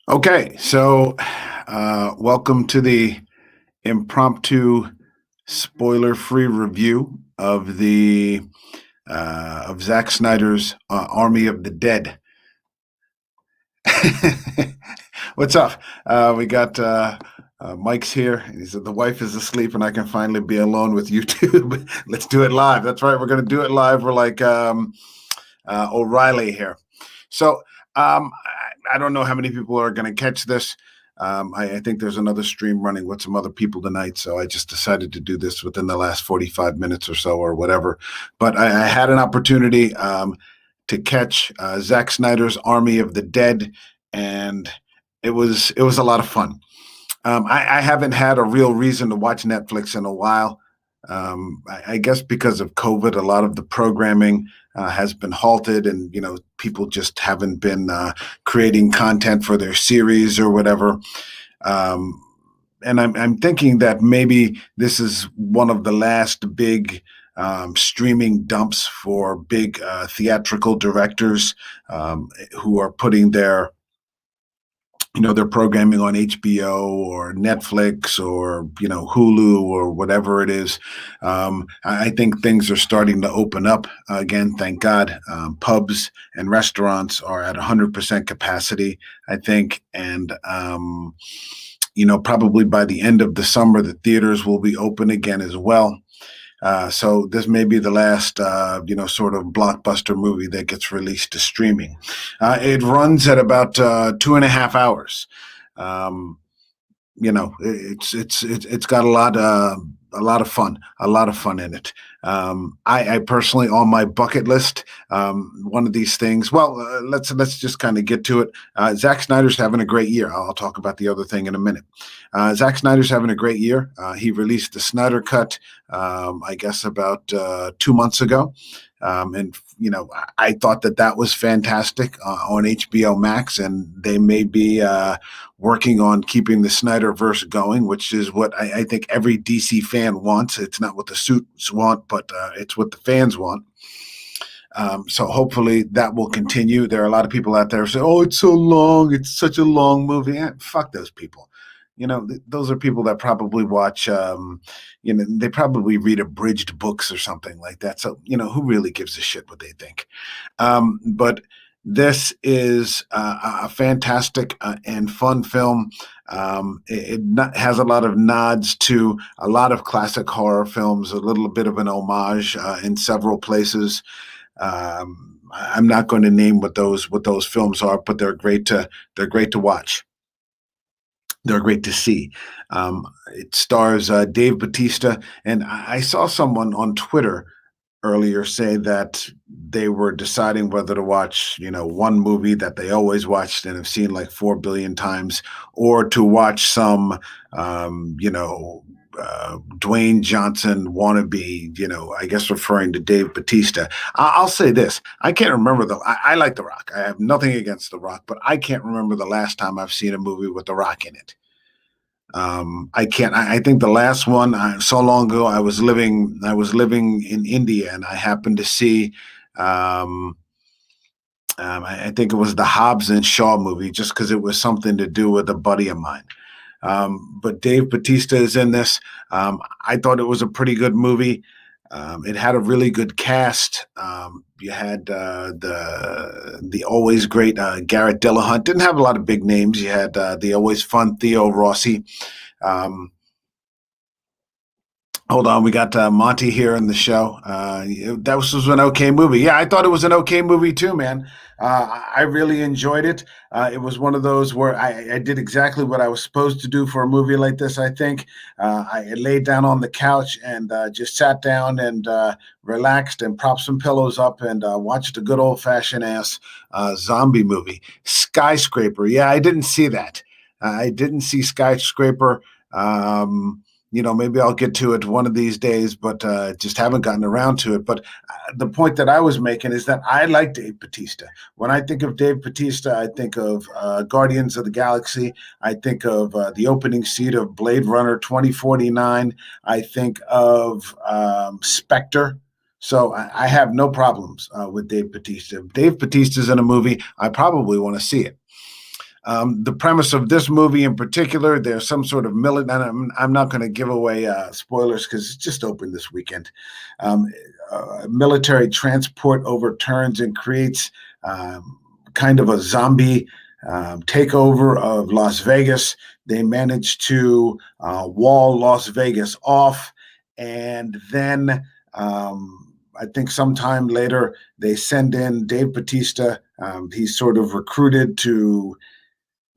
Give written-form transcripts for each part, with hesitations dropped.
Okay, so welcome to the impromptu spoiler-free review of the of Zack Snyder's Army of the Dead. What's up? We got Mike's here, and he said the wife is asleep, and I can finally be alone with YouTube. Let's do it live. That's right, we're going to do it live. We're like O'Reilly here. So I don't know how many people are going to catch this. I think there's another stream running with some other people tonight, so I just decided to do this within the last 45 minutes or so, or whatever. But I had an opportunity to catch Zack Snyder's Army of the Dead, and it was a lot of fun. I haven't had a real reason to watch Netflix in a while. I guess because of COVID, a lot of the programming has been halted, and people just haven't been creating content for their series or whatever. Um, and I'm thinking that maybe this is one of the last big streaming dumps for big theatrical directors who are putting their programming on HBO or Netflix or Hulu or whatever it is. I think things are starting to open up again. Thank God. Pubs and restaurants are at 100% capacity, I think, and probably by the end of the summer, the theaters will be open again as well. So this may be the last, sort of blockbuster movie that gets released to streaming. It runs at about 2.5 hours. Um, it's got a lot of fun in it. I personally, on my bucket list, one of these things. Well, let's just kind of get to it. Zack Snyder's having a great year. I'll talk about the other thing in a minute. Zack Snyder's having a great year. He released the Snyder Cut, I guess, about 2 months ago. And I thought that was fantastic on HBO Max, and they may be working on keeping the Snyderverse going, which is what I think every DC fan wants. It's not what the suits want, but it's what the fans want. So hopefully that will continue. There are a lot of people out there who say, "Oh, it's so long. It's such a long movie." Fuck those people. Those are people that probably watch. They probably read abridged books or something like that. So who really gives a shit what they think? But this is a fantastic and fun film. It has a lot of nods to a lot of classic horror films, a little bit of an homage in several places. I'm not going to name what those films are, but they're great to watch. They're great to see. It stars Dave Bautista, and I saw someone on Twitter earlier say that they were deciding whether to watch, one movie that they always watched and have seen like 4 billion times, or to watch some, Dwayne Johnson wannabe, I guess referring to Dave Bautista. I'll say this. I can't remember I like The Rock. I have nothing against The Rock, but I can't remember the last time I've seen a movie with The Rock in it. I can't. I think the last one so long ago. I was living in India, and I happened to see. Um, I think it was the Hobbs and Shaw movie, just because it was something to do with a buddy of mine. But Dave Bautista is in this. I thought it was a pretty good movie. It had a really good cast. You had the always great Garrett Dillahunt. Didn't have a lot of big names. You had the always fun Theo Rossi. Um, Hold on, we got Monty here in the show. That was an okay movie. Yeah, I thought it was an okay movie too, man. I really enjoyed it. It was one of those where I did exactly what I was supposed to do for a movie like this. I think I laid down on the couch and just sat down and relaxed and propped some pillows up and watched a good old fashioned ass zombie movie. Skyscraper. Yeah, I didn't see that. I didn't see Skyscraper. Maybe I'll get to it one of these days, but just haven't gotten around to it. But the point that I was making is that I like Dave Bautista. When I think of Dave Bautista, I think of Guardians of the Galaxy. I think of the opening scene of Blade Runner 2049. I think of Spectre. So I have no problems with Dave Bautista. If Dave Bautista's in a movie, I probably want to see it. The premise of this movie in particular, there's some sort of military. I'm not going to give away spoilers because it's just opened this weekend. Um, Military transport overturns and creates kind of a zombie takeover of Las Vegas. They manage to wall Las Vegas off, and then I think sometime later they send in Dave Bautista. He's sort of recruited to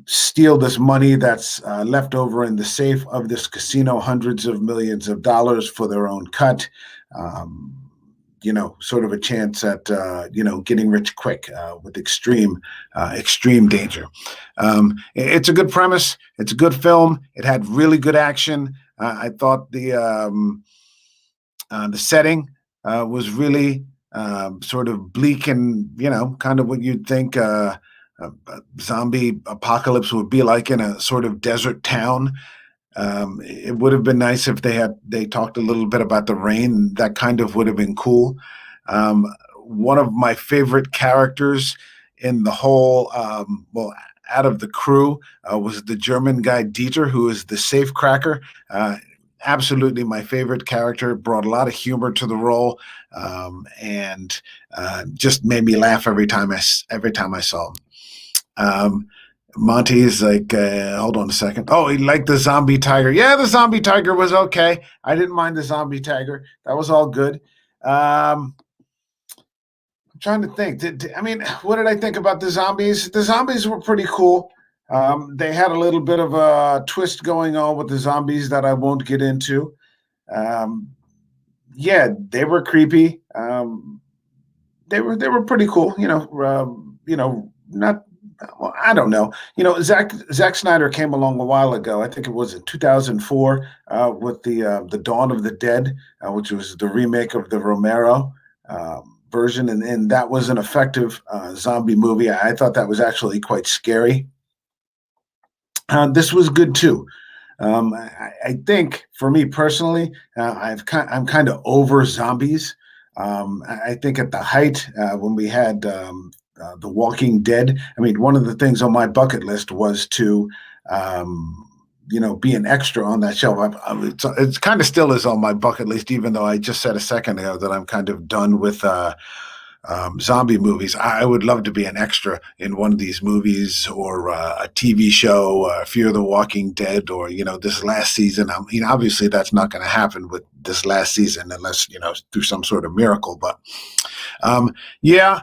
steal this money that's left over in the safe of this casino, hundreds of millions of dollars for their own cut. Um, sort of a chance at getting rich quick with extreme danger. It's a good premise. It's a good film. It had really good action. I thought the setting was really sort of bleak and kind of what you'd think a zombie apocalypse would be like in a sort of desert town. It would have been nice if they talked a little bit about the rain. That kind of would have been cool. One of my favorite characters in the whole, out of the crew, was the German guy Dieter, who is the safecracker. Absolutely my favorite character. Brought a lot of humor to the role, and just made me laugh every time I saw him. Monty's like, hold on a second. Oh, he liked the zombie tiger. Yeah, the zombie tiger was okay. I didn't mind the zombie tiger. That was all good. I'm trying to think. What did I think about the zombies? The zombies were pretty cool. They had a little bit of a twist going on with the zombies that I won't get into. Yeah, they were creepy. They were pretty cool. Not. Well, I don't know. Zack Snyder came along a while ago. I think it was in 2004 with the Dawn of the Dead, which was the remake of the Romero version, and that was an effective zombie movie. I thought that was actually quite scary. This was good too. I think for me personally, I'm kind of over zombies. I think at the height when we had The Walking Dead. One of the things on my bucket list was to, be an extra on that show. It's kind of still is on my bucket list, even though I just said a second ago that I'm kind of done with zombie movies. I would love to be an extra in one of these movies or a TV show, Fear the Walking Dead, or this last season. Obviously that's not going to happen with this last season unless through some sort of miracle. But yeah.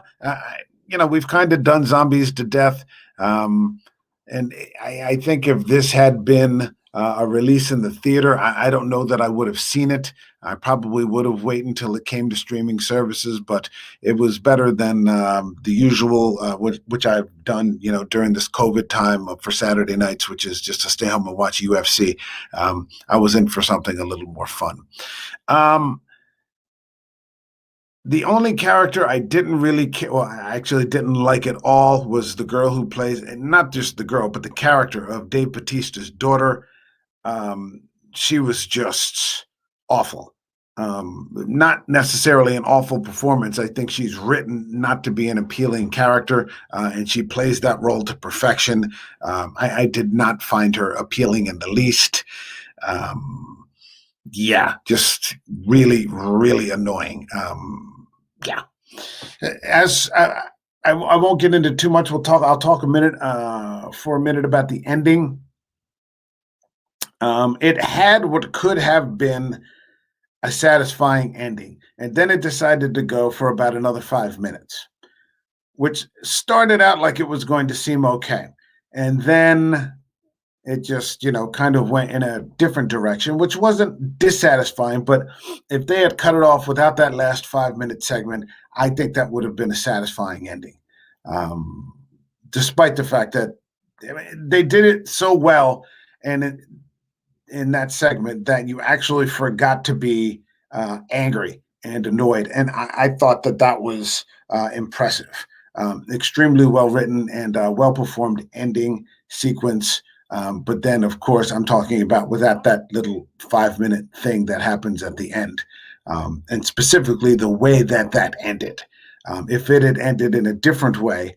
We've kind of done zombies to death. And I think if this had been a release in the theater, I don't know that I would have seen it. I probably would have waited until it came to streaming services, but it was better than the usual, which I've done, during this COVID time for Saturday nights, which is just to stay home and watch UFC. I was in for something a little more fun. The only character I didn't really I actually didn't like at all was the girl who plays, and not just the girl, but the character of Dave Bautista's daughter. She was just awful. Not necessarily an awful performance. I think she's written not to be an appealing character, and she plays that role to perfection. I did not find her appealing in the least. Yeah, just really, really annoying. Yeah. As I won't get into too much. I'll talk for a minute about the ending. It had what could have been a satisfying ending, and then it decided to go for about another 5 minutes, which started out like it was going to seem okay, and then it just, kind of went in a different direction, which wasn't dissatisfying. But if they had cut it off without that last 5 minute segment, I think that would have been a satisfying ending. Despite the fact that they did it so well and in that segment that you actually forgot to be angry and annoyed. And I thought that was impressive. Extremely well written and well performed ending sequence. But then, of course, I'm talking about without that little 5 minute thing that happens at the end, and specifically the way that ended. If it had ended in a different way,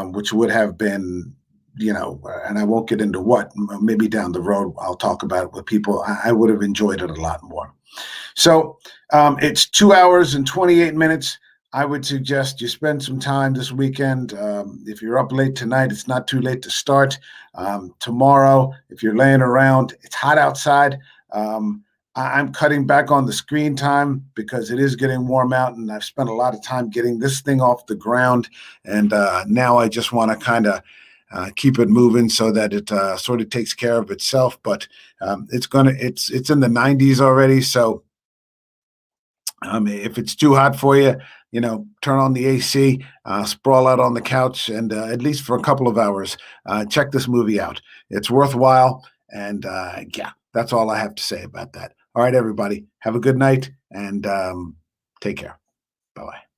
which would have been, and I won't get into what. Maybe down the road I'll talk about it with people. I would have enjoyed it a lot more. So it's 2 hours and 28 minutes. I would suggest you spend some time this weekend. If you're up late tonight, it's not too late to start. Tomorrow, if you're laying around, it's hot outside. I'm cutting back on the screen time because it is getting warm out, and I've spent a lot of time getting this thing off the ground. And now I just want to kind of keep it moving so that it sort of takes care of itself. But it's in the 90s already, so if it's too hot for you, turn on the AC, sprawl out on the couch, and at least for a couple of hours, check this movie out. It's worthwhile. And yeah, that's all I have to say about that. All right, everybody, have a good night and take care. Bye bye.